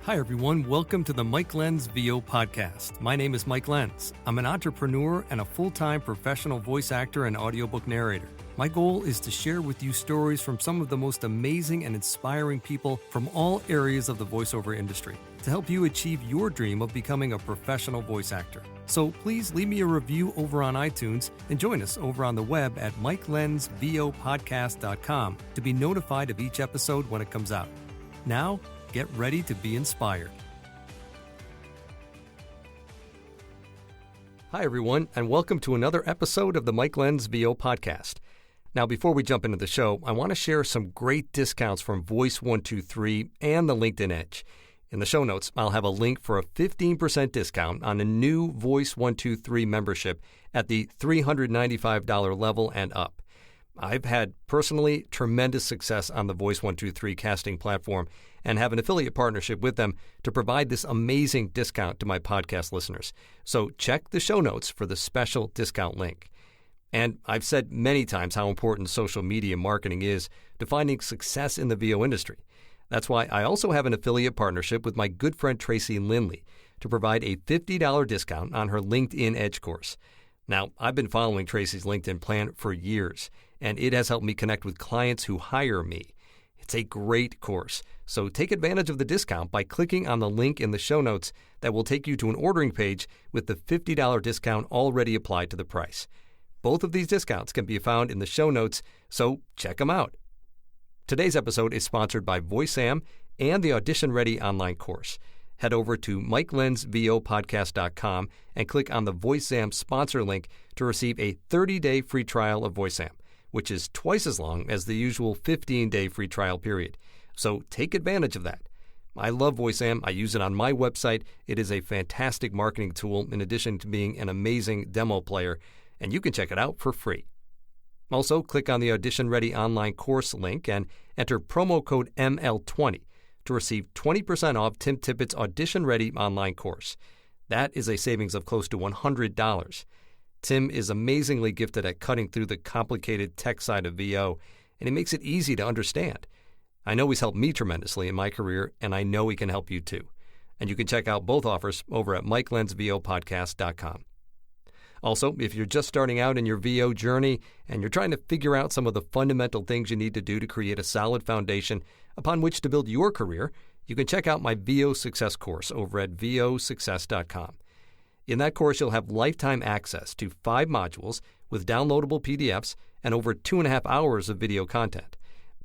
Hi, everyone. Welcome to the Mike Lenz VO podcast. My name is Mike Lenz. I'm an entrepreneur and a full-time professional voice actor and audiobook narrator. My goal is to share with you stories from some of the most amazing and inspiring people from all areas of the voiceover industry to help you achieve your dream of becoming a professional voice actor. So please leave me a review over on iTunes and join us over on the web at mikelenzvopodcast.com to be notified of each episode when it comes out. Now, get ready to be inspired. Hi, everyone, and welcome to another episode of the Mike Lenz VO podcast. Now, before we jump into the show, I want to share some great discounts from Voice123 and the LinkedIn Edge. In the show notes, I'll have a link for a 15% discount on a new Voice123 membership at the $395 level and up. I've had personally tremendous success on the Voice123 casting platform and have an affiliate partnership with them to provide this amazing discount to my podcast listeners. So check the show notes for the special discount link. And I've said many times how important social media marketing is to finding success in the VO industry. That's why I also have an affiliate partnership with my good friend Tracy Lindley to provide a $50 discount on her LinkedIn Edge course. Now, I've been following Tracy's LinkedIn plan for years, and it has helped me connect with clients who hire me. It's a great course, so take advantage of the discount by clicking on the link in the show notes that will take you to an ordering page with the $50 discount already applied to the price. Both of these discounts can be found in the show notes, so check them out. Today's episode is sponsored by VoiceAm and the Audition Ready online course. Head over to mikelenzvopodcast.com and click on the VoiceAm sponsor link to receive a 30-day free trial of VoiceAm, which is twice as long as the usual 15-day free trial period. So take advantage of that. I love VoiceAm. I use it on my website. It is a fantastic marketing tool in addition to being an amazing demo player, and you can check it out for free. Also, click on the Audition Ready online course link and enter promo code ML20 to receive 20% off Tim Tippett's Audition Ready online course. That is a savings of close to $100. Tim is amazingly gifted at cutting through the complicated tech side of VO, and he makes it easy to understand. I know he's helped me tremendously in my career, and I know he can help you too. And you can check out both offers over at mikelenzvopodcast.com. Also, if you're just starting out in your VO journey and you're trying to figure out some of the fundamental things you need to do to create a solid foundation upon which to build your career, you can check out my VO Success course over at vosuccess.com. In that course, you'll have lifetime access to 5 modules with downloadable PDFs and over 2.5 hours of video content.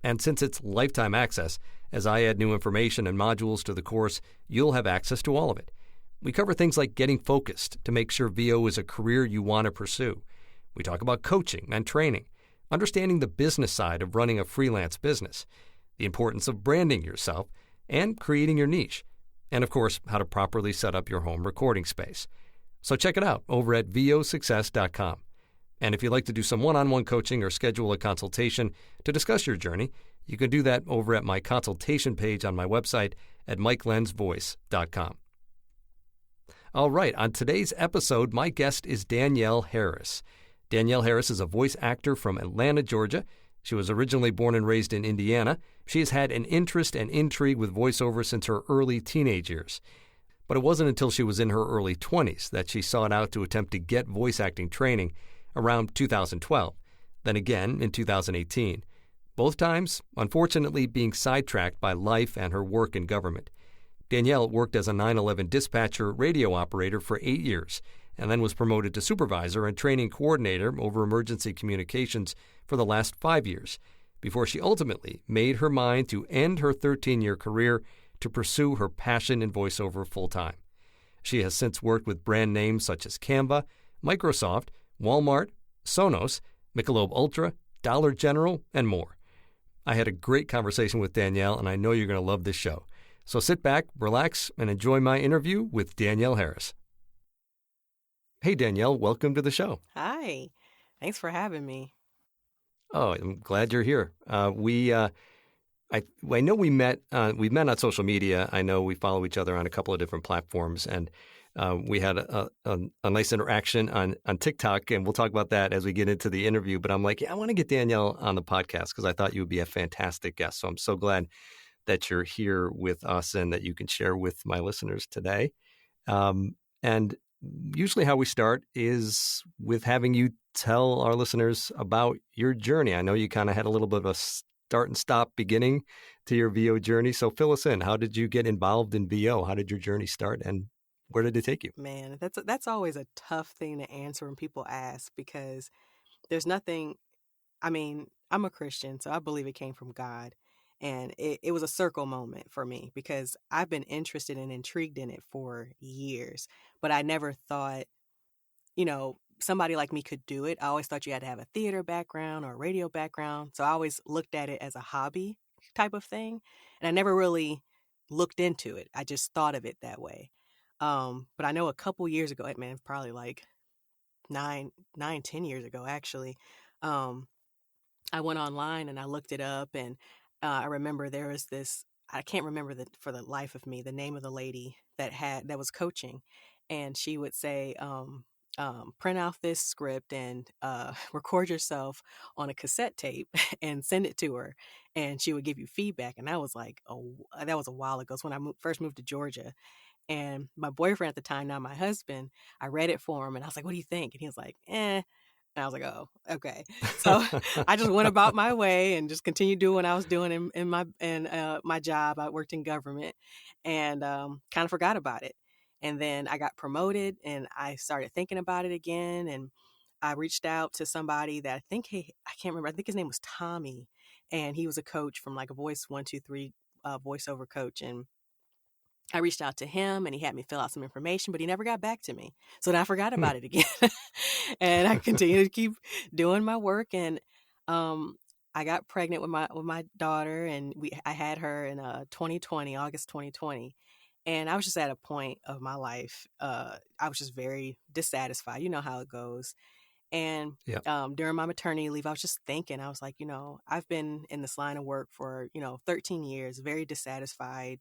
And since it's lifetime access, as I add new information and modules to the course, you'll have access to all of it. We cover things like getting focused to make sure VO is a career you want to pursue. We talk about coaching and training, understanding the business side of running a freelance business, the importance of branding yourself, and creating your niche, and of course, how to properly set up your home recording space. So check it out over at vosuccess.com. And if you'd like to do some one-on-one coaching or schedule a consultation to discuss your journey, you can do that over at my consultation page on my website at mikelenzvoice.com. All right, on today's episode, my guest is Danielle Harris. Danielle Harris is a voice actor from Atlanta, Georgia. She was originally born and raised in Indiana. She has had an interest and intrigue with voiceover since her early teenage years. But it wasn't until she was in her early 20s that she sought out to attempt to get voice acting training around 2012, then again in 2018. Both times, unfortunately, being sidetracked by life and her work in government. Danielle worked as a 9/11 dispatcher radio operator for 8 years and then was promoted to Supervisor and Training Coordinator over emergency communications for the last 5 years, before she ultimately made her mind to end her 13-year career to pursue her passion in voiceover full-time. She has since worked with brand names such as Canva, Microsoft, Walmart, Sonos, Michelob Ultra, Dollar General, and more. I had a great conversation with Danielle, and I know you're going to love this show. So sit back, relax, and enjoy my interview with Danielle Harris. Hey, Danielle, welcome to the show. Hi. Thanks for having me. Oh, I'm glad you're here. I know we met on social media. I know we follow each other on a couple of different platforms, and we had a nice interaction on TikTok, and we'll talk about that as we get into the interview. But I'm like, yeah, I want to get Danielle on the podcast because I thought you would be a fantastic guest. So I'm so glad that you're here with us and that you can share with my listeners today. And usually how we start is with having you tell our listeners about your journey. I know you kind of had a little bit of a start and stop beginning to your VO journey. So fill us in. How did you get involved in VO? How did your journey start and where did it take you? Man, that's always a tough thing to answer when people ask because there's nothing. I mean, I'm a Christian, so I believe it came from God. And it was a circle moment for me because I've been interested and intrigued in it for years, but I never thought, somebody like me could do it. I always thought you had to have a theater background or a radio background. So I always looked at it as a hobby type of thing. And I never really looked into it. I just thought of it that way. But I know a couple years ago, man, probably like 10 years ago, actually, I went online and I looked it up and I remember there was this, I can't remember for the life of me, the name of the lady that was coaching. And she would say, print out this script and record yourself on a cassette tape and send it to her. And she would give you feedback. And that was like, oh, that was a while ago. It's when I first moved to Georgia. And my boyfriend at the time, now my husband, I read it for him and I was like, what do you think? And he was like, eh. And I was like, oh, okay. So I just went about my way and just continued doing what I was doing in my job. I worked in government and kind of forgot about it. And then I got promoted and I started thinking about it again. And I reached out to somebody that I can't remember. I think his name was Tommy. And he was a coach from like a Voice 123 voiceover coach. And I reached out to him and he had me fill out some information, but he never got back to me. So then I forgot about it again. And I continued to keep doing my work. And I got pregnant with my daughter and I had her in 2020, August 2020. And I was just at a point of my life. I was just very dissatisfied. You know how it goes. And during my maternity leave, I was just thinking, I was like, I've been in this line of work for, 13 years, very dissatisfied,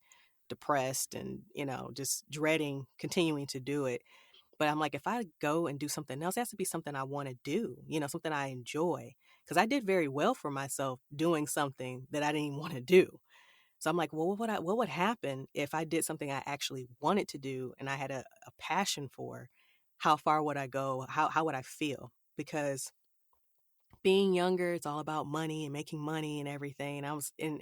depressed, and, just dreading continuing to do it. But I'm like, if I go and do something else, it has to be something I want to do, something I enjoy. Because I did very well for myself doing something that I didn't even want to do. So I'm like, well, what would happen if I did something I actually wanted to do and I had a passion for? How far would I go? How would I feel? Because being younger, it's all about money and making money and everything. And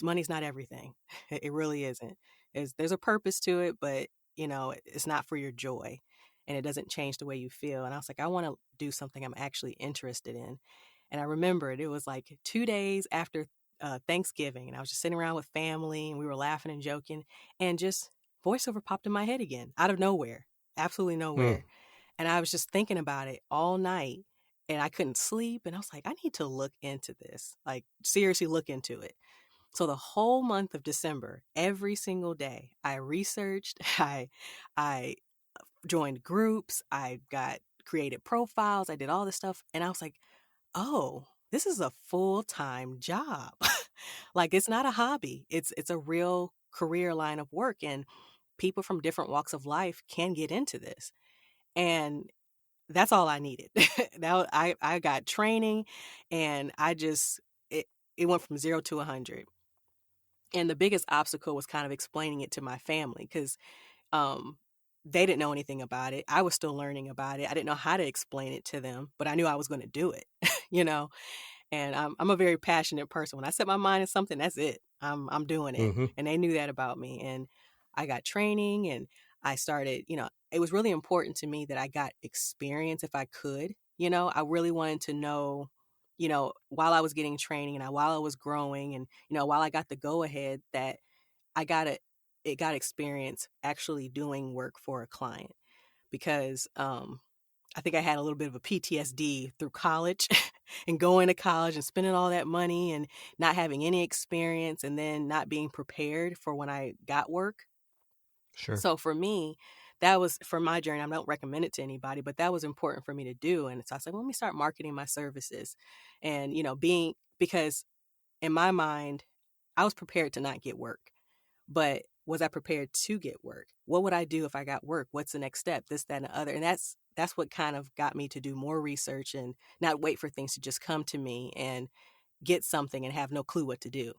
money's not everything. It really isn't. There's a purpose to it, but it's not for your joy and it doesn't change the way you feel. And I was like, I want to do something I'm actually interested in. And I remembered it was like 2 days after Thanksgiving and I was just sitting around with family and we were laughing and joking and just voiceover popped in my head again out of nowhere, absolutely nowhere. And I was just thinking about it all night and I couldn't sleep. And I was like, I need to look into this, like seriously look into it. So the whole month of December, every single day, I researched, I joined groups, I got created profiles, I did all this stuff. And I was like, oh, this is a full-time job. Like it's not a hobby. It's a real career line of work. And people from different walks of life can get into this. And that's all I needed. Now I got training and it went from 0 to 100. And the biggest obstacle was kind of explaining it to my family because they didn't know anything about it. I was still learning about it. I didn't know how to explain it to them, but I knew I was going to do it, And I'm a very passionate person. When I set my mind on something, that's it. I'm doing it. Mm-hmm. And they knew that about me. And I got training and I started, it was really important to me that I got experience if I could. I really wanted to know, while I was getting training and while I was growing and, while I got the go ahead that it got experience actually doing work for a client because I think I had a little bit of a PTSD through college and going to college and spending all that money and not having any experience and then not being prepared for when I got work. Sure. So for me, that was for my journey. I don't recommend it to anybody, but that was important for me to do. And so I said, well, let me start marketing my services and, because in my mind, I was prepared to not get work, but was I prepared to get work? What would I do if I got work? What's the next step? This, that, and the other. And that's what kind of got me to do more research and not wait for things to just come to me and get something and have no clue what to do.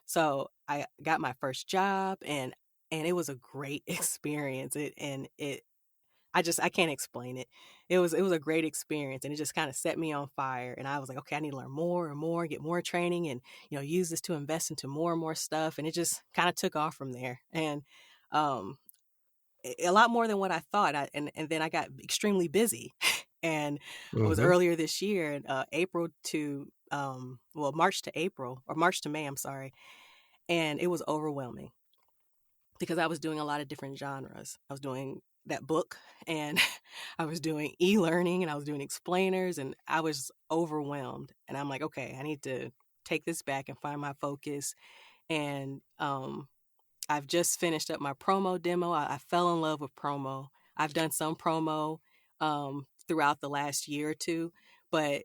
So I got my first job, and it was a great experience. I can't explain it. It was a great experience, and it just kind of set me on fire. And I was like, okay, I need to learn more and more, get more training, and use this to invest into more and more stuff. And it just kind of took off from there. And um, a lot more than what I thought. And then I got extremely busy, and it was Hmm. earlier this year, April to March to April, or March to May. I'm sorry, and it was overwhelming because I was doing a lot of different genres. I was doing that book, and I was doing e-learning, and I was doing explainers, and I was overwhelmed. And I'm like, okay, I need to take this back and find my focus. And I've just finished up my promo demo. I fell in love with promo. I've done some promo throughout the last year or two, but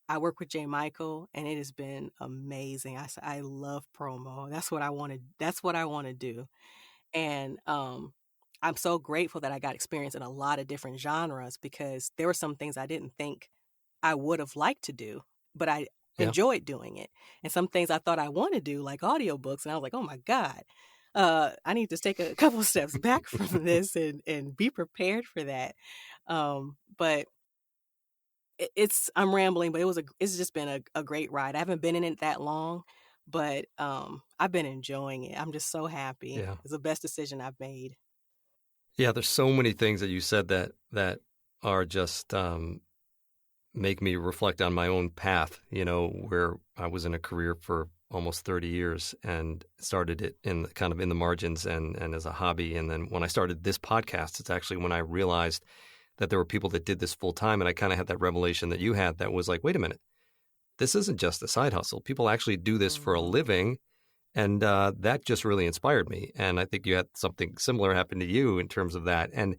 I work with J. Michael, and it has been amazing. I love promo. That's what I want to. That's what I want to do. And I'm so grateful that I got experience in a lot of different genres, because there were some things I didn't think I would have liked to do, but I Yeah. enjoyed doing it. And some things I thought I want to do, like audiobooks, and I was like, oh my God, I need to take a couple of steps back from this, and be prepared for that. But I'm rambling, but it's just been a great ride. I haven't been in it that long, but I've been enjoying it. I'm just so happy. Yeah. It's the best decision I've made. Yeah. There's so many things that you said that are just make me reflect on my own path, where I was in a career for almost 30 years and started it in kind of in the margins and as a hobby. And then when I started this podcast, it's actually when I realized that there were people that did this full time. And I kind of had that revelation that you had that was like, wait a minute, this isn't just a side hustle. People actually do this for a Mhm. living. And that just really inspired me. And I think you had something similar happen to you in terms of that. And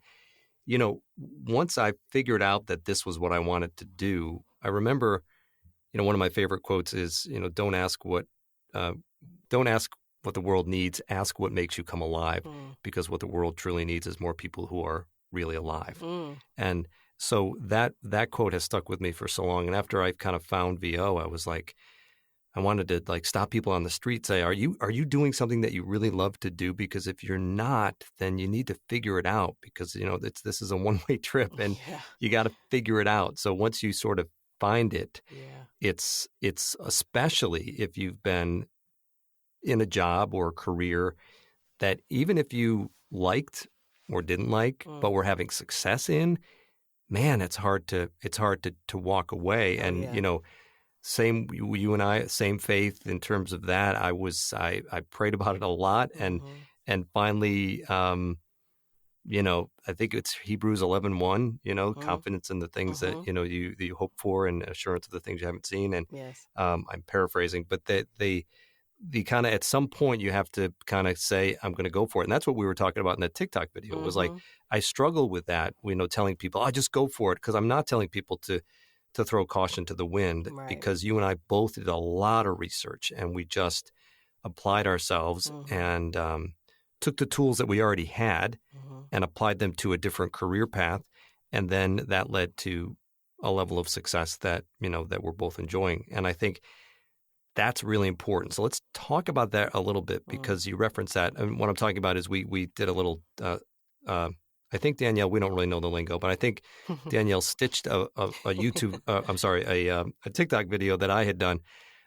once I figured out that this was what I wanted to do, I remember, one of my favorite quotes is, uh, don't ask what the world needs, ask what makes you come alive, Mm. because what the world truly needs is more people who are really alive. Mm. And so that quote has stuck with me for so long. And after I kind of found VO, I was like, I wanted to like stop people on the street, say, are you doing something that you really love to do? Because if you're not, then you need to figure it out, because this is a one-way trip and Yeah. you got to figure it out. So once you sort of find it, Yeah. it's especially if you've been in a job or a career that even if you liked or didn't like, but Mm. were having success in, man, it's hard to walk away. Oh And yeah. same, you and I, same faith in terms of that. I prayed about it a lot, Mhm. and finally, I think it's Hebrews 11:1. Mhm. Confidence in the things that Mhm. you hope for, and assurance of the things you haven't seen. And Yes. I'm paraphrasing, but the kind of at some point you have to kind of say, I'm going to go for it. And that's what we were talking about in that TikTok video. It was like, Mhm. I struggle with that, telling people, I just go for it, because I'm not telling people to throw caution to the wind, Right. because you and I both did a lot of research and we just applied ourselves Mhm. and took the tools that we already had Mhm. and applied them to a different career path. And then that led to a level of success that we're both enjoying. And I think that's really important. So let's talk about that a little bit, Mm. because you referenced that. And what I'm talking about is we did a little, I think, Danielle, we don't really know the lingo, but I think Danielle stitched a YouTube, I'm sorry, a TikTok video that I had done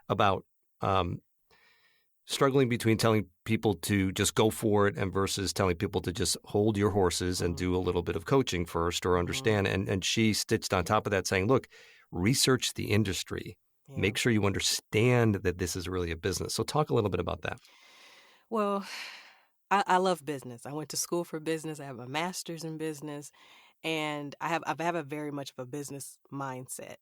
about um, struggling between telling people to just go for it and versus telling people to just hold your horses and Mhm. do a little bit of coaching first or Mhm. understand. And she stitched on top of that saying, look, research the industry. Yeah. Make sure you understand that this is really a business. So talk a little bit about that. Well, I love business. I went to school for business. I have a master's in business, and I have a very much of a business mindset.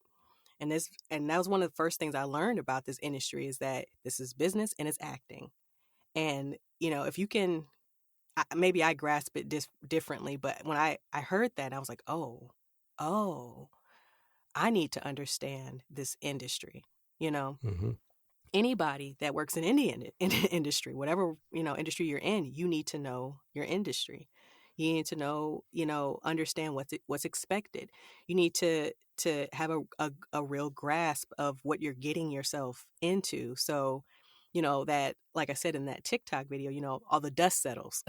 And that was one of the first things I learned about this industry, is that this is business and it's acting. And if you can, maybe I grasp it differently, but when I heard that, I was like, oh, I need to understand this industry. You know, Mm-hmm. Anybody that works in any industry, whatever industry you're in, you need to know your industry. You need to know, understand what's expected. You need to have a real grasp of what you're getting yourself into. So that, like I said in that TikTok video, all the dust settles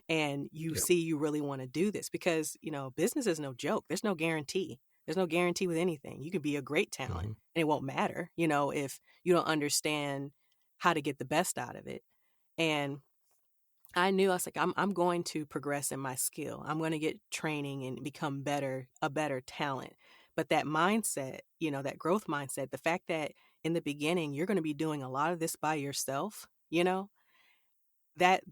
and you Yeah. see you really want to do this because, business is no joke. There's no guarantee. There's no guarantee with anything. You could be a great talent Hmm. and it won't matter, if you don't understand how to get the best out of it. And I knew I was like, I'm going to progress in my skill. I'm going to get training and become a better talent. But that mindset, that growth mindset, the fact that in the beginning you're going to be doing a lot of this by yourself, that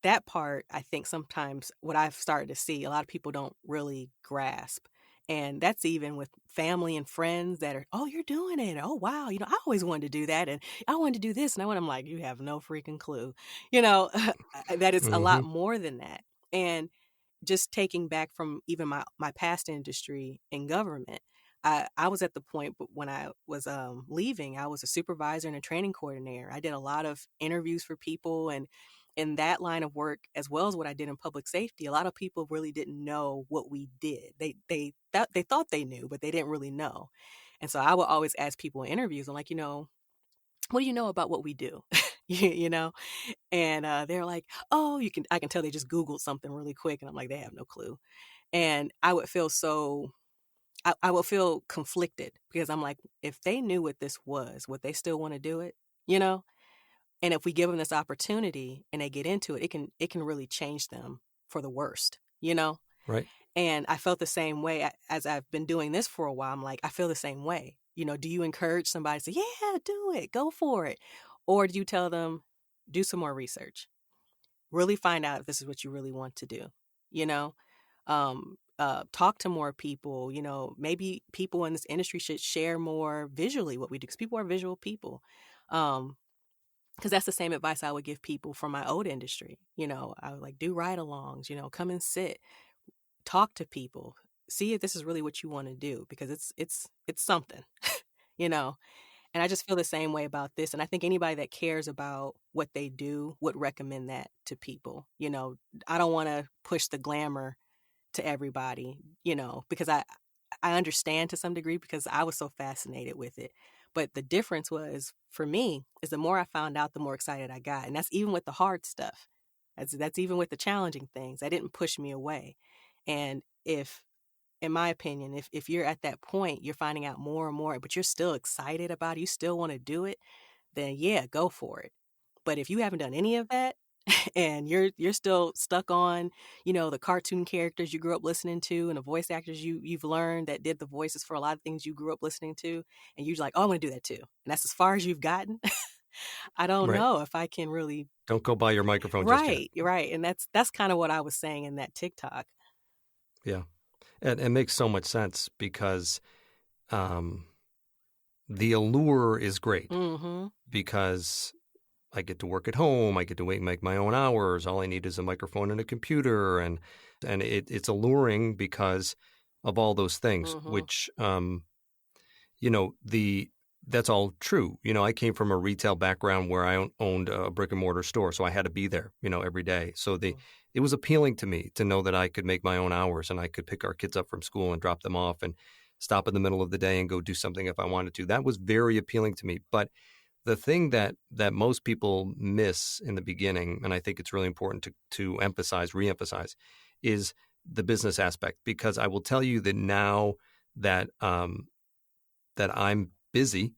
that part, I think sometimes what I've started to see, a lot of people don't really grasp. And that's even with family and friends that are, oh, you're doing it. Oh, wow. I always wanted to do that. And I wanted to do this. And I'm like, you have no freaking clue, that it's a Hmm. lot more than that. And just taking back from even my past industry in government, I was at the point when I was leaving, I was a supervisor and a training coordinator. I did a lot of interviews for people, and in that line of work, as well as what I did in public safety, a lot of people really didn't know what we did. They thought they knew, but they didn't really know. And so I would always ask people in interviews, I'm like, what do you know about what we do? you know, and they're like, oh, I can tell they just Googled something really quick. And I'm like, they have no clue. And I would feel I would feel conflicted because I'm like, if they knew what this was, would they still want to do it? You know? And if we give them this opportunity and they get into it, it can really change them for the worst. Right. And I felt the same way as I've been doing this for a while. I'm like, I feel the same way. Do you encourage somebody to say, yeah, do it, go for it? Or do you tell them, do some more research? Really find out if this is what you really want to do, you know? Talk to more people, maybe people in this industry should share more visually what we do because people are visual people. Because that's the same advice I would give people from my old industry. I would like do ride-alongs, come and sit, talk to people, see if this is really what you want to do because it's something, you know. And I just feel the same way about this. And I think anybody that cares about what they do would recommend that to people. I don't want to push the glamour to everybody, because I understand to some degree because I was so fascinated with it. But the difference was for me is the more I found out, the more excited I got. And that's even with the hard stuff. That's even with the challenging things. That didn't push me away. And in my opinion, if you're at that point, you're finding out more and more, but you're still excited about it, you still want to do it, then yeah, go for it. But if you haven't done any of that and you're still stuck on, the cartoon characters you grew up listening to and the voice actors you've learned that did the voices for a lot of things you grew up listening to, and you're like, oh, I want to do that too. And that's as far as you've gotten. I don't Right. know if I can really. Don't go buy your microphone just yet. Right, right. And that's kind of what I was saying in that TikTok. Yeah. And it makes so much sense because um, the allure is great Mm-hmm. because I get to work at home. I get to make my own hours. All I need is a microphone and a computer, and it's alluring because of all those things. Mm-hmm. Which that's all true. I came from a retail background where I owned a brick and mortar store, so I had to be there, every day. So it was appealing to me to know that I could make my own hours and I could pick our kids up from school and drop them off and stop in the middle of the day and go do something if I wanted to. That was very appealing to me. But the thing that most people miss in the beginning, and I think it's really important to reemphasize, is the business aspect. Because I will tell you that now that that I'm busy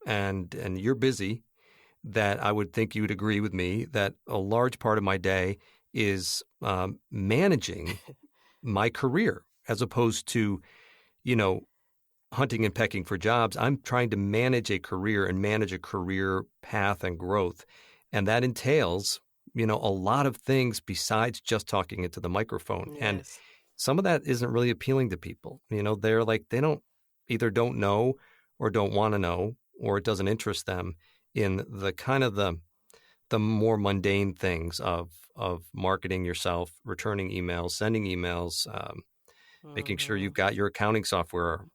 and you're busy, that I would think you would agree with me that a large part of my day is managing my career as opposed to, hunting and pecking for jobs. I'm trying to manage a career and manage a career path and growth. And that entails, a lot of things besides just talking into the microphone. And Yes. some of that isn't really appealing to people. They're like, they don't know or don't want to know, or it doesn't interest them in the kind of the more mundane things of marketing yourself, returning emails, sending emails, making sure Mm-hmm. you've got your accounting software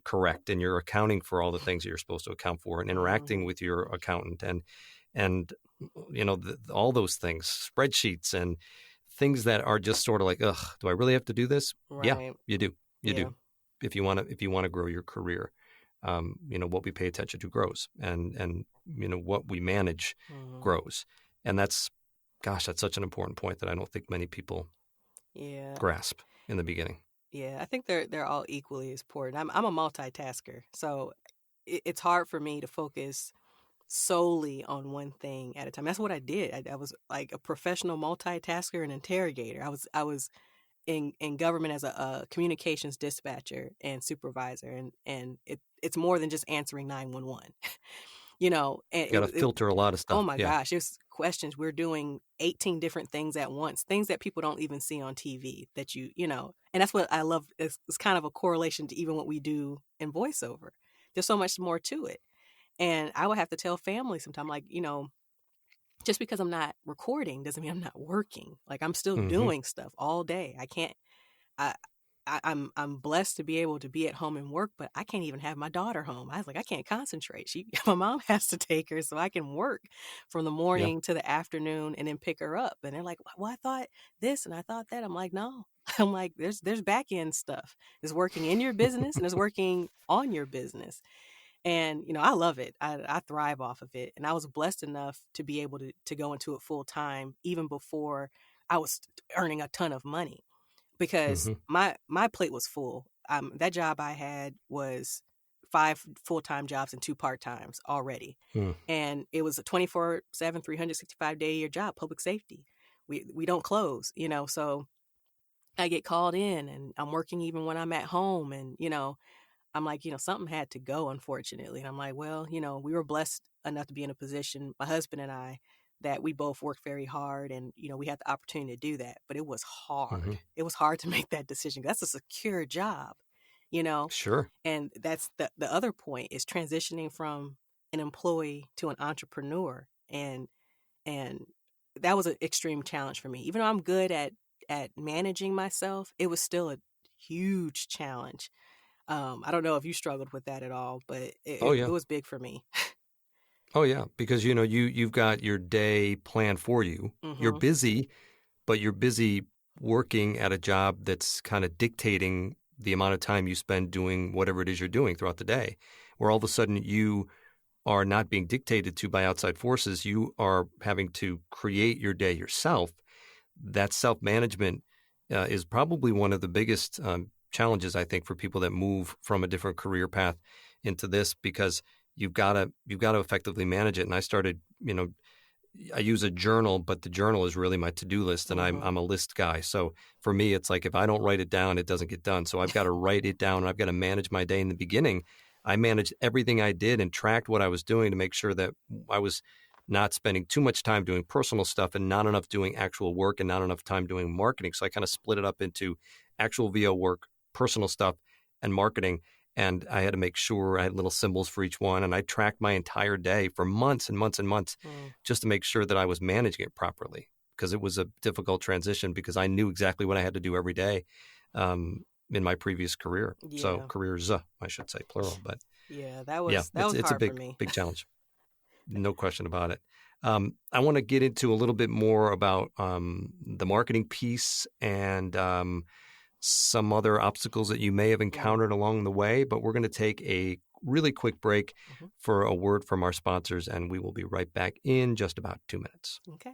correct and you're accounting for all the things that you're supposed to account for and interacting Mm-hmm. with your accountant and all those things, spreadsheets and things that are just sort of like, ugh, do I really have to do this? Yeah, Right. you do. You Yeah. do. If you want to grow your career. what we pay attention to grows, and what we manage grows. And that's such an important point that I don't think many people grasp in the beginning. Yeah, I think they're all equally as important. I'm a multitasker, so it's hard for me to focus solely on one thing at a time. That's what I did. I was like a professional multitasker and interrogator. I was in government as a communications dispatcher and supervisor, and it's more than just answering 911. And Got to filter a lot of stuff. Oh my gosh, there's questions. We're doing 18 different things at once, things that people don't even see on TV that and that's what I love. It's kind of a correlation to even what we do in voiceover. There's so much more to it. And I would have to tell family sometimes, like, just because I'm not recording doesn't mean I'm not working. Like, I'm still doing stuff all day. I can't, I'm blessed to be able to be at home and work, but I can't even have my daughter home. I was like, I can't concentrate. My mom has to take her so I can work from the morning to the afternoon and then pick her up. And they're like, well, I thought this and I thought that. I'm like, no. I'm like, there's back end stuff. It's working in your business and it's working on your business. And, I love it. I thrive off of it. And I was blessed enough to be able to go into it full time, even before I was earning a ton of money, because my plate was full. That job I had was 5 full-time jobs and 2 part-times already. And it was a 24/7, 365-day-a-year job, public safety. We don't close, so I get called in and I'm working even when I'm at home. And, I'm like, something had to go, unfortunately. And I'm like, well, we were blessed enough to be in a position, my husband and I, that we both worked very hard and, we had the opportunity to do that. But it was hard. It was hard to make that decision. That's a secure job, Sure. And that's the other point is transitioning from an employee to an entrepreneur. And that was an extreme challenge for me. Even though I'm good at managing myself, it was still a huge challenge. I don't know if you struggled with that at all, but it was big for me. Oh yeah, because you've got your day planned for you. You're busy, but you're busy working at a job that's kind of dictating the amount of time you spend doing whatever it is you're doing throughout the day. Where all of a sudden you are not being dictated to by outside forces. You are having to create your day yourself. That self-management is probably one of the biggest challenges, I think, for people that move from a different career path into this, because you've got to effectively manage it. And I started, I use a journal, but the journal is really my to-do list, and I'm a list guy. So for me, it's like if I don't write it down, it doesn't get done. So I've got to write it down, and I've got to manage my day. In the beginning, I managed everything I did and tracked what I was doing to make sure that I was not spending too much time doing personal stuff and not enough doing actual work and not enough time doing marketing. So I kind of split it up into actual VO work, personal stuff, and marketing. And I had to make sure I had little symbols for each one. And I tracked my entire day for months and months and months just to make sure that I was managing it properly, because it was a difficult transition because I knew exactly what I had to do every day in my previous career. Yeah. So careers, I should say plural, but that was it's hard a for me. big challenge. No question about it. I want to get into a little bit more about the marketing piece and some other obstacles that you may have encountered along the way, but we're going to take a really quick break for a word from our sponsors, and we will be right back in just about 2 minutes. Okay.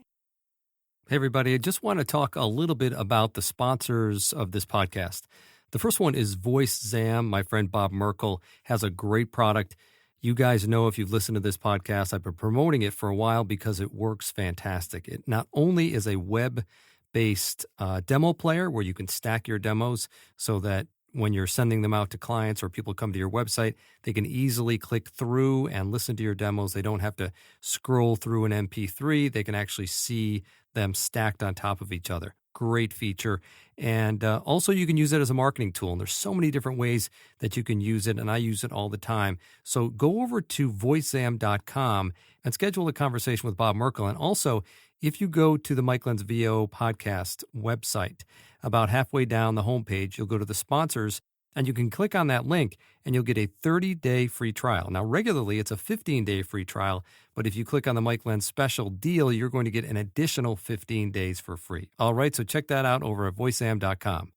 Hey, everybody. I just want to talk a little bit about the sponsors of this podcast. The first one is VoiceZam. My friend Bob Merkel has a great product. You guys know, if you've listened to this podcast, I've been promoting it for a while because it works fantastic. It not only is a web-based demo player where you can stack your demos so that when you're sending them out to clients or people come to your website, they can easily click through and listen to your demos. They don't have to scroll through an MP3. They can actually see them stacked on top of each other. Great feature. And also you can use it as a marketing tool. And there's so many different ways that you can use it, and I use it all the time. So go over to voicezam.com and schedule a conversation with Bob Merkel. And also, if you go to the Mike Lenz VO podcast website, about halfway down the homepage, you'll go to the sponsors, and you can click on that link, and you'll get a 30-day free trial. Now, regularly, it's a 15-day free trial, but if you click on the Mike Lenz special deal, you're going to get an additional 15 days for free. All right, so check that out over at voicezam.com.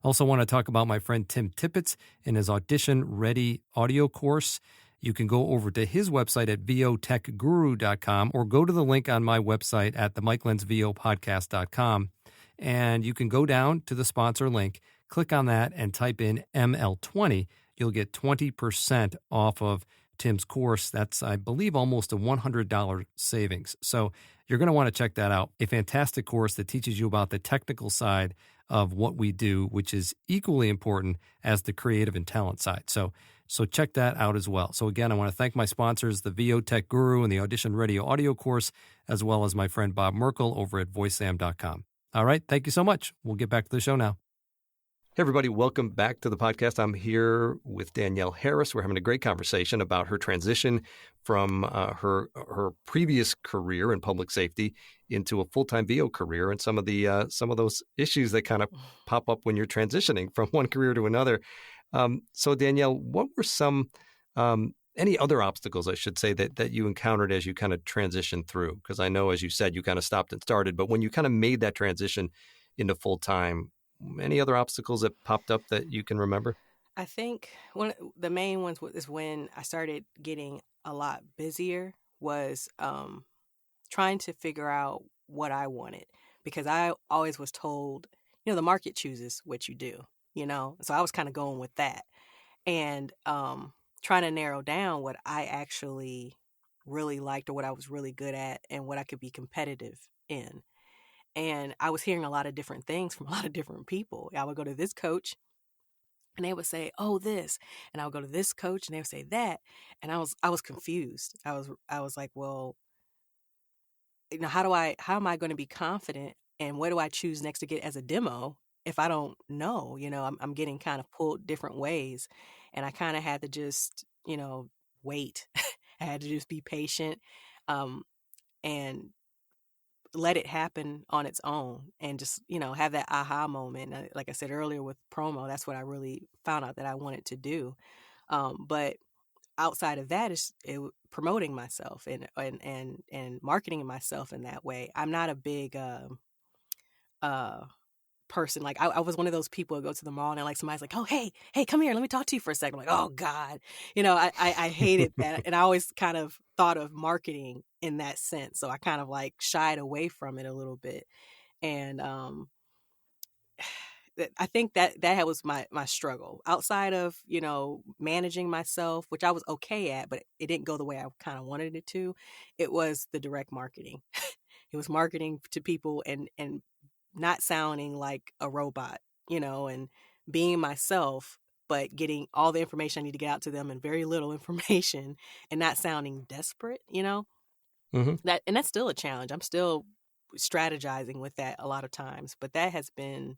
Also want to talk about my friend Tim Tippett and his Audition Ready audio course. You can go over to his website at votechguru.com or go to the link on my website at the MikeLensVOPodcast.com. And you can go down to the sponsor link, click on that, and type in ML20. You'll get 20% off of Tim's course. That's, I believe, almost a $100 savings. So you're going to want to check that out. A fantastic course that teaches you about the technical side of what we do, which is equally important as the creative and talent side. So check that out as well. So again, I want to thank my sponsors, the VO Tech Guru and the Audition Ready audio course, as well as my friend Bob Merkel over at voicesam.com. All right. Thank you so much. We'll get back to the show now. Hey, everybody. Welcome back to the podcast. I'm here with Danielle Harris. We're having a great conversation about her transition from her previous career in public safety into a full-time VO career and some of those issues that kind of pop up when you're transitioning from one career to another. So, Danielle, what were some any other obstacles, I should say, that you encountered as you kind of transitioned through? Because I know, as you said, you kind of stopped and started, but when you kind of made that transition into full-time, any other obstacles that popped up that you can remember? I think one of the main ones is when I started getting a lot busier was trying to figure out what I wanted, because I always was told, the market chooses what you do, So I was kind of going with that and trying to narrow down what I actually really liked or what I was really good at and what I could be competitive in. And I was hearing a lot of different things from a lot of different people. I would go to this coach and they would say, "Oh, this," and I would go to this coach and they would say that, and I was confused. I was like, well, how am I going to be confident, and what do I choose next to get as a demo if I don't know? I'm getting kind of pulled different ways, and I kind of had to just wait. I had to just be patient, and let it happen on its own, and just have that aha moment. Like I said earlier with promo, that's what I really found out that I wanted to do. But outside of that is promoting myself and marketing myself in that way. I'm not a big person. Like I was one of those people who go to the mall and like somebody's like, "Oh, hey, come here, let me talk to you for a second." I'm like, "Oh God," I hated that, and I always kind of thought of marketing in that sense, so I kind of like shied away from it a little bit, and I think that was my struggle outside of managing myself, which I was okay at, but it didn't go the way I kind of wanted it to. It was the direct marketing. It was marketing to people and not sounding like a robot, and being myself, but getting all the information I need to get out to them and very little information, and not sounding desperate, Mm-hmm. that's still a challenge. I'm still strategizing with that a lot of times, but that has been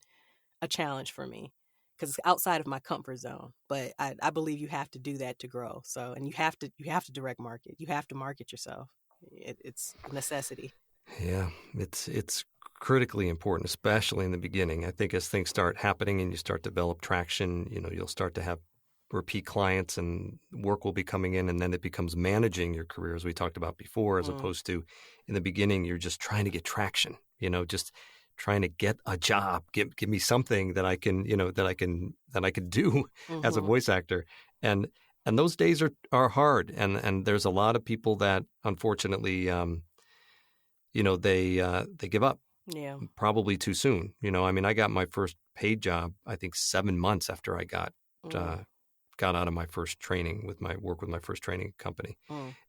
a challenge for me because it's outside of my comfort zone. But I believe you have to do that to grow. So, and you have to direct market. You have to market yourself. It's a necessity. Yeah, it's critically important, especially in the beginning. I think as things start happening and you start to develop traction, you'll start to have repeat clients and work will be coming in, and then it becomes managing your career, as we talked about before, as opposed to in the beginning, you're just trying to get traction, just trying to get a job, give me something that I can, that I can do as a voice actor. And those days are hard. And there's a lot of people that unfortunately, they give up. Yeah. Probably too soon. I got my first paid job, I think 7 months after I got out of my first training with my first training company.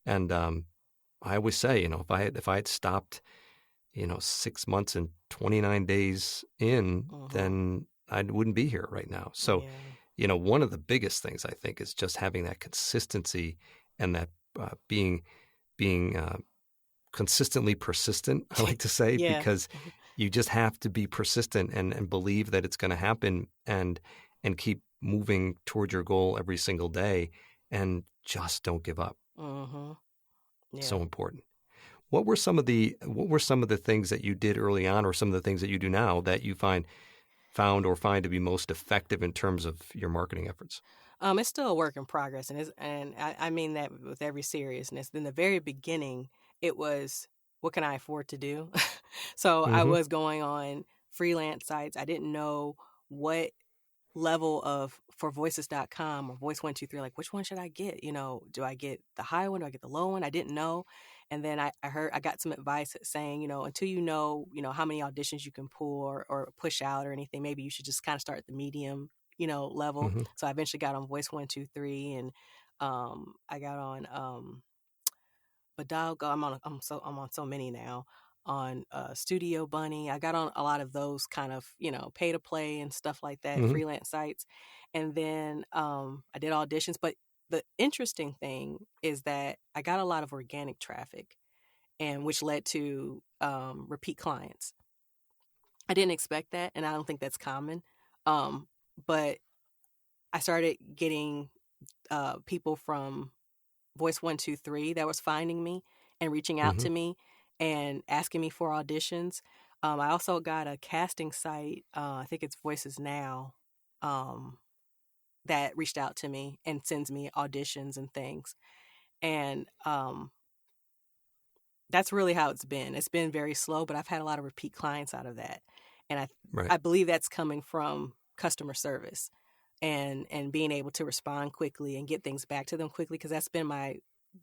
And I always say, if I had stopped, 6 months and 29 days in, then I wouldn't be here right now. So, one of the biggest things I think is just having that consistency and that being consistently persistent, I like to say, because you just have to be persistent and believe that it's going to happen and keep moving toward your goal every single day and just don't give up. So important. What were some of the things that you did early on, or some of the things that you do now that you find to be most effective in terms of your marketing efforts? It's still a work in progress, and I mean that with every seriousness. In the very beginning, it was, what can I afford to do? So I was going on freelance sites. I didn't know what level of for voices.com or voice 123, like, which one should I get? Do I get the high one? Do I get the low one? I didn't know. And then I got some advice saying, until how many auditions you can pull or push out or anything, maybe you should just kind of start at the medium, level. Mm-hmm. So I eventually got on voice 123, and I got on Badalgo. I'm on so many now, on Studio Bunny. I got on a lot of those kind of, pay to play and stuff like that, Mm-hmm. freelance sites. And then I did auditions. But the interesting thing is that I got a lot of organic traffic, and which led to repeat clients. I didn't expect that, and I don't think that's common. But I started getting people from Voice 123 that was finding me and reaching out Mm-hmm. to me and asking me for auditions. I also got a casting site, I think it's Voices Now, that reached out to me and sends me auditions and things. And that's really how it's been. It's been very slow, but I've had a lot of repeat clients out of that. And Right. I believe that's coming from customer service and being able to respond quickly and get things back to them quickly, because that's been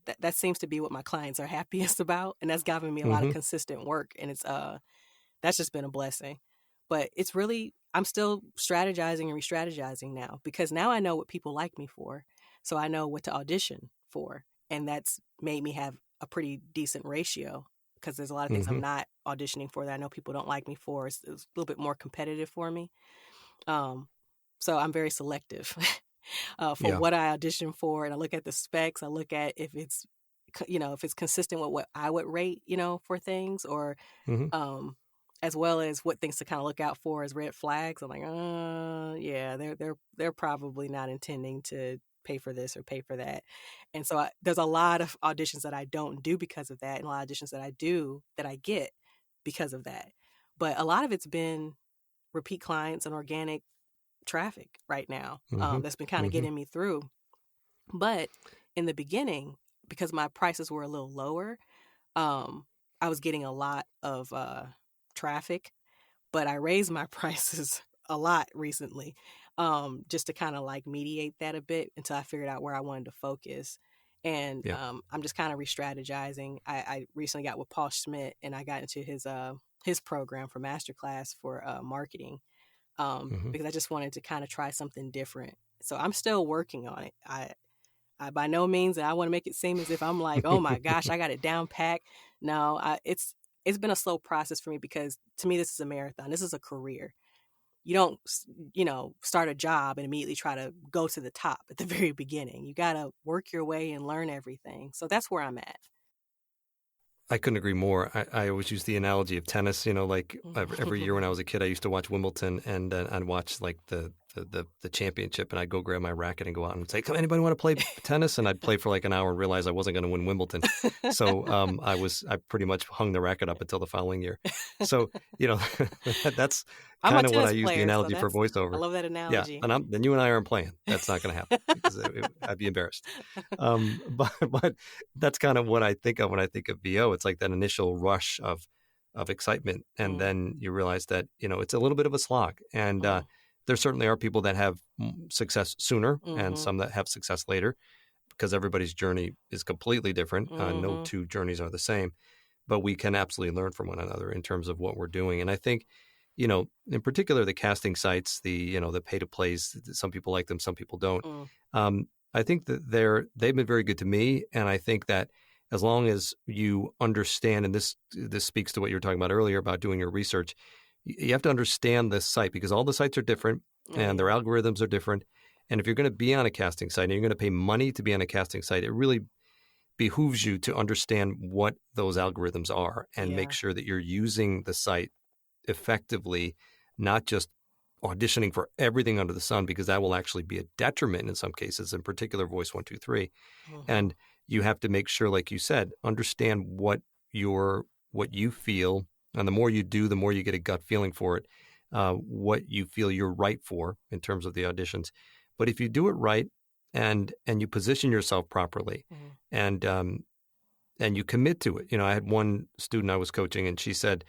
that seems to be what my clients are happiest about, and that's given me a lot of Mm-hmm. consistent work, and it's that's just been a blessing. But it's really, I'm still strategizing and re-strategizing now, because now I know what people like me for, so I know what to audition for, and that's made me have a pretty decent ratio, because there's a lot of things Mm-hmm. I'm not auditioning for that I know people don't like me for. It's a little bit more competitive for me. So I'm very selective for Yeah. what I audition for, and I look at the specs. I look at if it's, if it's consistent with what I would rate, for things, or Mm-hmm. as well as what things to kind of look out for as red flags. I'm like, yeah, they're probably not intending to pay for this or pay for that. And so there's a lot of auditions that I don't do because of that, and a lot of auditions that I do that I get because of that. But a lot of it's been repeat clients and organic traffic right now, Mm-hmm. that's been kind of Mm-hmm. getting me through. But in the beginning, because my prices were a little lower, I was getting a lot of traffic, but I raised my prices a lot recently, just to kind of like mediate that a bit until I figured out where I wanted to focus. And Yeah. I'm just kind of re-strategizing. I recently got with Paul Schmidt, and I got into his program for masterclass for marketing, Mm-hmm. because I just wanted to kind of try something different. So I'm still working on it. I by no means, and I want to make it seem as if I'm like, oh my gosh, I got it down pat. No, it's been a slow process for me, because to me, this is a marathon. This is a career. You don't, start a job and immediately try to go to the top at the very beginning. You got to work your way and learn everything. So that's where I'm at. I couldn't agree more. I always use the analogy of tennis. Like every year when I was a kid, I used to watch Wimbledon, and I'd watch like the championship, and I'd go grab my racket and go out and say, "Come, anybody want to play tennis?" And I'd play for like an hour and realize I wasn't going to win Wimbledon. So I pretty much hung the racket up until the following year. So that's I'm a kind of what I tennis use the player, so analogy for I voiceover. love that Yeah, analogy. and then you and I aren't playing. That's not going to happen, because I'd be embarrassed. But that's kind of what I think of when I think of VO. It's like that initial rush of excitement, and then you realize that it's a little bit of a slog. And there certainly are people that have success sooner, and some that have success later, because everybody's journey is completely different. No two journeys are the same, but we can absolutely learn from one another in terms of what we're doing. And I think, in particular, the casting sites, the pay to plays, some people like them, some people don't. I think that they've been very good to me, and I think that as long as you understand, and this speaks to what you were talking about earlier about doing your research, you have to understand this site, because all the sites are different and their algorithms are different. And if you're going to be on a casting site and you're going to pay money to be on a casting site, it really behooves you to understand what those algorithms are and make sure that you're using the site effectively, not just auditioning for everything under the sun, because that will actually be a detriment in some cases, in particular Voice 123. And you have to make sure, like you said, understand what you feel, and the more you do, the more you get a gut feeling for it, what you feel you're right for in terms of the auditions. But if you do it right, and you position yourself properly, and you commit to it. I had one student I was coaching, and she said,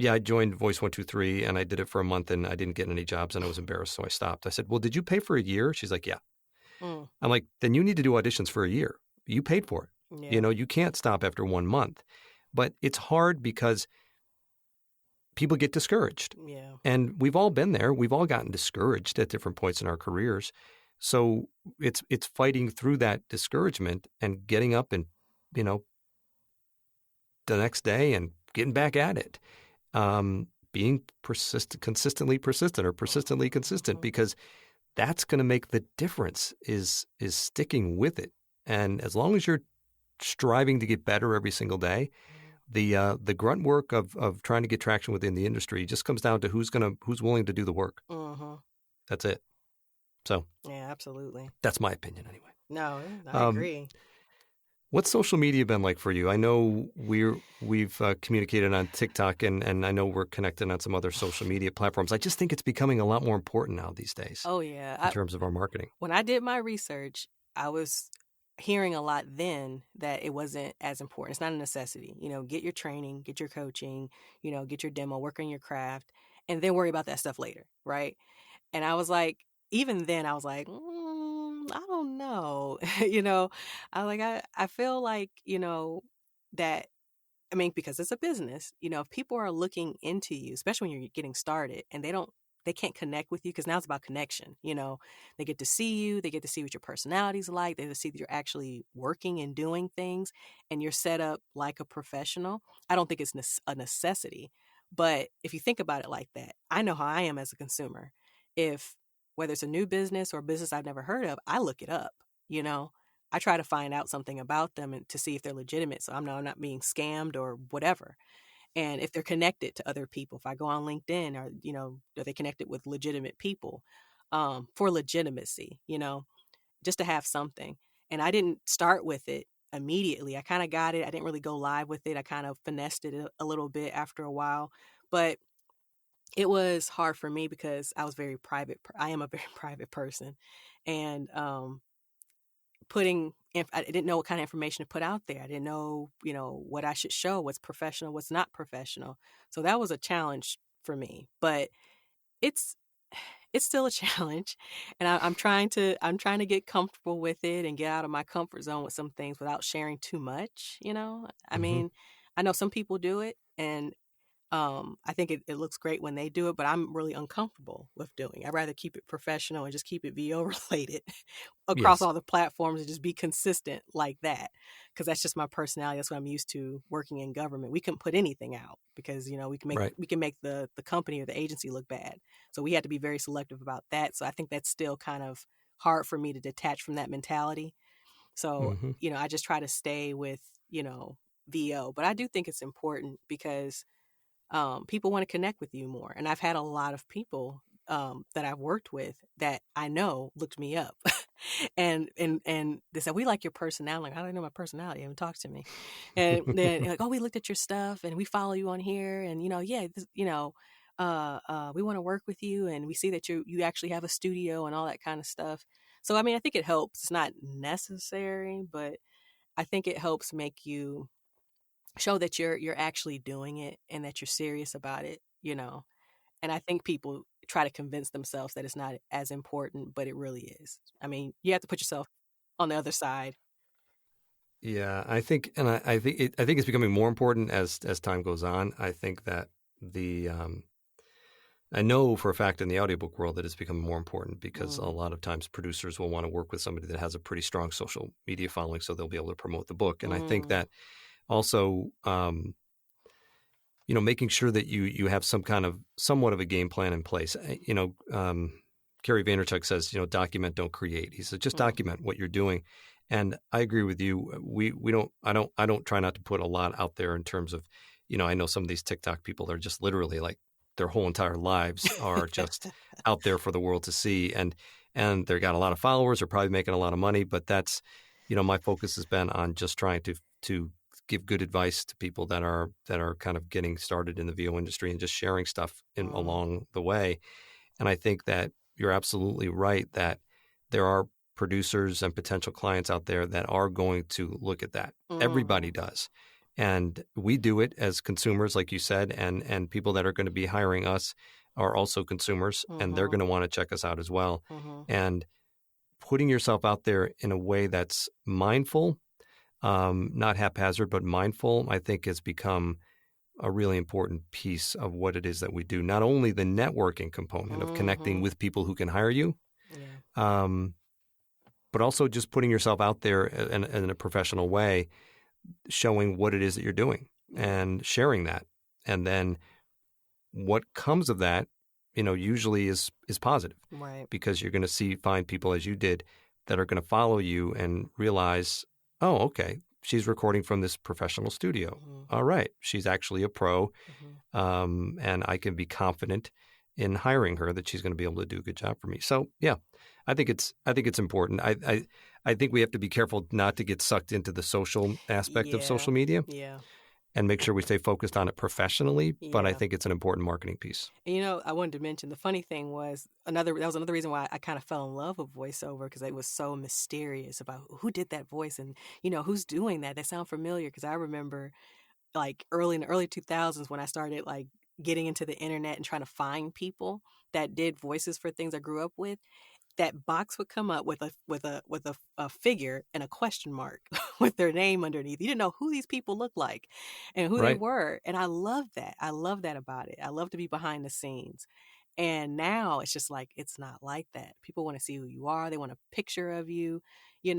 Yeah, I joined Voice 123 and I did it for a month and I didn't get any jobs and I was embarrassed, so I stopped. I said, well, did you pay for a year? She's like, yeah. Mm, I'm like, then you need to do auditions for a year. You paid for it. yeah. You can't stop after 1 month. But it's hard because people get discouraged. Yeah. And we've all been there. We've all gotten discouraged at different points in our careers. So it's fighting through that discouragement and getting up and, the next day and getting back at it. Being consistently persistent or persistently consistent, because that's going to make the difference is sticking with it. And as long as you're striving to get better every single day, the grunt work of trying to get traction within the industry just comes down to who's willing to do the work. Mm-hmm. That's it. So yeah, absolutely. That's my opinion anyway. No, I agree. What's social media been like for you? I know we've communicated on TikTok and I know we're connected on some other social media platforms. I just think it's becoming a lot more important now these days. Oh yeah, in terms of our marketing. When I did my research, I was hearing a lot then that it wasn't as important. It's not a necessity. Get your training, get your coaching, get your demo, work on your craft, and then worry about that stuff later, right? And I was like, even then, I was like, I don't know. I feel like, that, because it's a business, if people are looking into you, especially when you're getting started and they can't connect with you, because now it's about connection. They get to see you, they get to see what your personality's like, they get to see that you're actually working and doing things and you're set up like a professional. I don't think it's a necessity, but if you think about it like that, I know how I am as a consumer. Whether it's a new business or a business I've never heard of, I look it up. I try to find out something about them and to see if they're legitimate, so I'm not being scammed or whatever. And if they're connected to other people, if I go on LinkedIn, are they connected with legitimate people, for legitimacy, just to have something. And I didn't start with it immediately. I kind of got it. I didn't really go live with it. I kind of finessed it a little bit after a while, but it was hard for me because I was very private. I am a very private person, and I didn't know what kind of information to put out there. I didn't know, what I should show, what's professional, what's not professional. So that was a challenge for me, but it's still a challenge, and I'm trying to get comfortable with it and get out of my comfort zone with some things without sharing too much. I mean, I know some people do it, and I think it looks great when they do it, but I'm really uncomfortable with doing it. I'd rather keep it professional and just keep it VO related across all the platforms and just be consistent like that. Because that's just my personality. That's what I'm used to working in government. We couldn't put anything out because, we can make the company or the agency look bad. So we had to be very selective about that. So I think that's still kind of hard for me to detach from that mentality. So, I just try to stay with, VO. But I do think it's important because people want to connect with you more. And I've had a lot of people that I've worked with that I know looked me up and they said, we like your personality. I'm like, how do they know my personality? They haven't talked to me. And then like, oh, we looked at your stuff and we follow you on here. And, we want to work with you. And we see that you actually have a studio and all that kind of stuff. So, I think it helps. It's not necessary, but I think it helps make you show that you're actually doing it and that you're serious about it, And I think people try to convince themselves that it's not as important, but it really is. You have to put yourself on the other side. Yeah, I think it's becoming more important as time goes on. I think that I know for a fact in the audiobook world that it's become more important because a lot of times producers will want to work with somebody that has a pretty strong social media following, so they'll be able to promote the book. And I think that also, making sure that you have somewhat of a game plan in place. Gary Vaynerchuk says, document, don't create. He says, just document what you're doing. And I agree with you. I don't try not to put a lot out there in terms of, I know some of these TikTok people, they're just literally like their whole entire lives are just out there for the world to see. And they've got a lot of followers, they're probably making a lot of money, but that's, my focus has been on just trying to give good advice to people that are kind of getting started in the VO industry and just sharing stuff along the way. And I think that you're absolutely right that there are producers and potential clients out there that are going to look at that. Everybody does. And we do it as consumers, like you said, and people that are going to be hiring us are also consumers, and they're going to want to check us out as well. And putting yourself out there in a way that's mindful, not haphazard, but mindful, I think has become a really important piece of what it is that we do. Not only the networking component of connecting with people who can hire you, but also just putting yourself out there in a professional way, showing what it is that you're doing and sharing that. And then what comes of that, usually is positive, Right. because you're going to find people, as you did, that are going to follow you and realize, oh, okay, she's recording from this professional studio. All right, she's actually a pro, and I can be confident in hiring her that she's going to be able to do a good job for me. So yeah, I think it's important. I think we have to be careful not to get sucked into the social aspect of social media. Yeah. And make sure we stay focused on it professionally. But I Yeah. think it's an important marketing piece. And, I wanted to mention the funny thing was that was another reason why I kind of fell in love with voiceover, because it was so mysterious about who did that voice and, who's doing that. They sound familiar, because I remember like in the early 2000s when I started like getting into the internet and trying to find people that did voices for things I grew up with. That box would come up with a figure and a question mark with their name underneath. You didn't know who these people looked like and who they were. And I love that. I love that about it. I love to be behind the scenes. And now it's just like, it's not like that. People want to see who you are. They want a picture of you. It's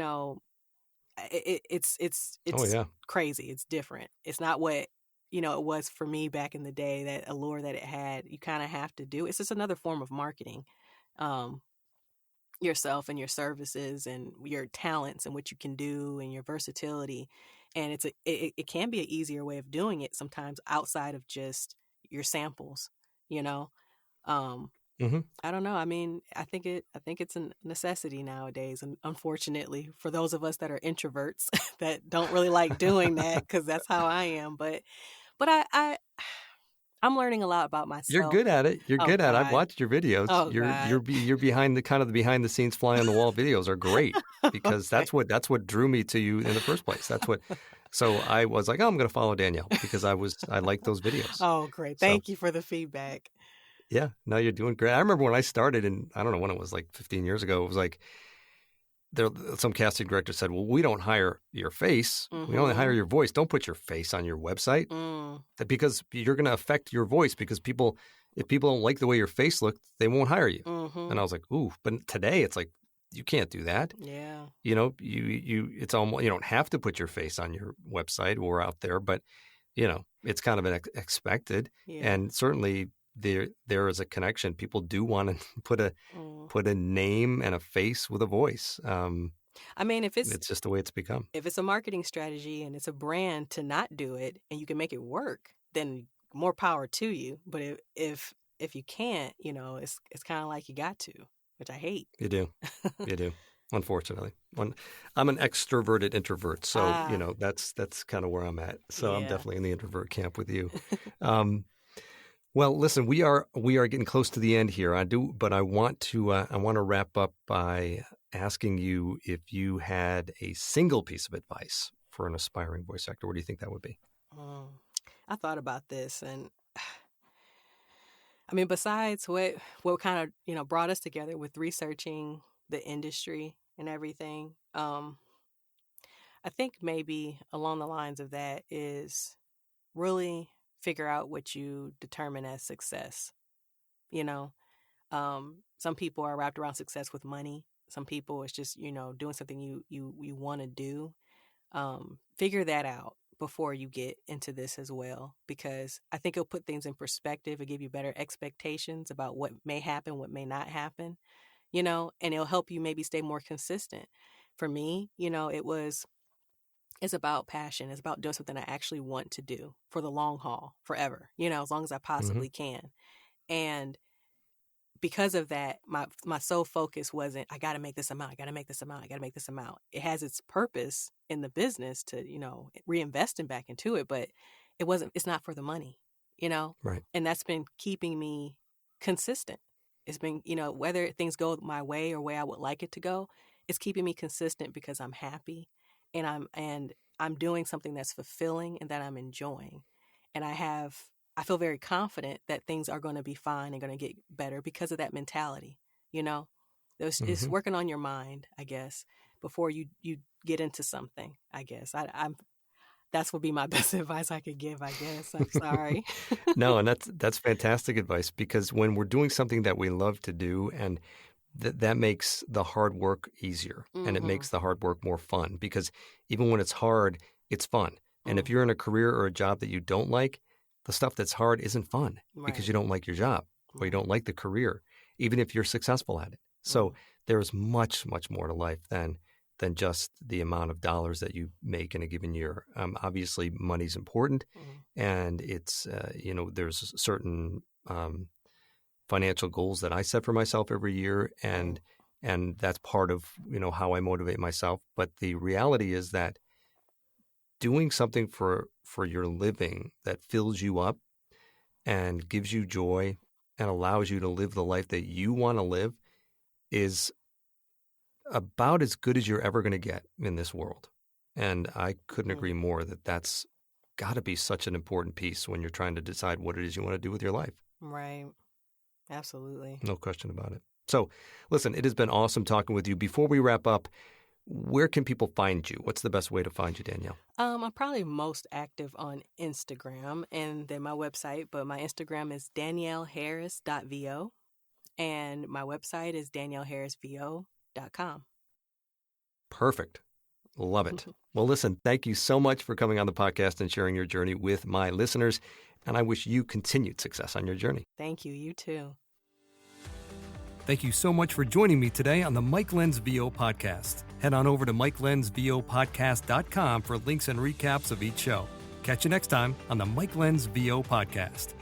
Oh, yeah. crazy. It's different. It's not what, it was for me back in the day, that allure that it had. You kind of have to do. It's just another form of marketing. Yourself and your services and your talents and what you can do and your versatility. And it can be an easier way of doing it sometimes outside of just your samples, I don't know. I mean, I think it's a necessity nowadays. And unfortunately, for those of us that are introverts that don't really like doing that, because that's how I am. But I'm learning a lot about myself. You're good at it. You're Oh, good at it. I've God. watched your videos. Oh, You're God. behind the behind the scenes fly on the wall videos are great, because Okay. that's what drew me to you in the first place. So I was like, oh, I'm going to follow Danielle because I liked those videos. Oh, great. So Thank you for the feedback. yeah, no, you're doing great. I remember when I started, and I don't know when it was, like 15 years ago, it was like some casting director said, well, we don't hire your face. We only hire your voice. Don't put your face on your website, because you're going to affect your voice, because if people don't like the way your face looks, they won't hire you. And I was like, ooh, but today it's like, you can't do that. Yeah. It's almost, you don't have to put your face on your website or out there, but it's kind of expected. Yeah. And certainly there is a connection. People do want to put a name and a face with a voice. I mean, It's just the way it's become. if it's a marketing strategy and it's a brand to not do it and you can make it work, then more power to you. But if you can't, it's kind of like you got to, which I hate. You do. Unfortunately, I'm an extroverted introvert, so that's kind of where I'm at. So I'm definitely in the introvert camp with you. Well, listen, we are getting close to the end here. But I want to wrap up by asking you if you had a single piece of advice for an aspiring voice actor. What do you think that would be? I thought about this, and I mean, besides what kind of brought us together with researching the industry and everything, I think maybe along the lines of that is really figure out what you determine as success. Some people are wrapped around success with money. Some people it's just doing something you want to do. Figure that out before you get into this as well, because I think it'll put things in perspective and give you better expectations about what may happen, what may not happen, and it'll help you maybe stay more consistent. For me, it's about passion. It's about doing something I actually want to do for the long haul, forever, as long as I possibly can. And because of that, my sole focus wasn't, I got to make this amount. I got to make this amount. I got to make this amount. It has its purpose in the business to, reinvesting back into it, but it's not for the money, Right. And that's been keeping me consistent. It's been, whether things go my way or way I would like it to go, it's keeping me consistent because I'm happy and I'm doing something that's fulfilling and that I'm enjoying. And I feel very confident that things are going to be fine and going to get better because of that mentality. You know, it's working on your mind, I guess, before you get into something, I guess. That's would be my best advice I could give, I guess. I'm sorry. No, and that's fantastic advice, because when we're doing something that we love to do, and that makes the hard work easier, and it makes the hard work more fun, because even when it's hard, it's fun. And if you're in a career or a job that you don't like, the stuff that's hard isn't fun because you don't like your job or you don't like the career, even if you're successful at it. So there's much, much more to life than just the amount of dollars that you make in a given year. Obviously, money's important, and it's, there's certain financial goals that I set for myself every year, and that's part of, how I motivate myself. But the reality is that doing something for your living that fills you up and gives you joy and allows you to live the life that you want to live is about as good as you're ever going to get in this world. And I couldn't agree more that that's got to be such an important piece when you're trying to decide what it is you want to do with your life. Right. Absolutely. No question about it. So, listen, it has been awesome talking with you. Before we wrap up, where can people find you? What's the best way to find you, Danielle? I'm probably most active on Instagram and then my website, but my Instagram is danielleharris.vo and my website is danielleharrisvo.com. Perfect. Love it. Well, listen, thank you so much for coming on the podcast and sharing your journey with my listeners, and I wish you continued success on your journey. Thank you. You too. Thank you so much for joining me today on the Mike Lenz VO podcast. Head on over to MikeLenzVOpodcast.com for links and recaps of each show. Catch you next time on the Mike Lenz VO podcast.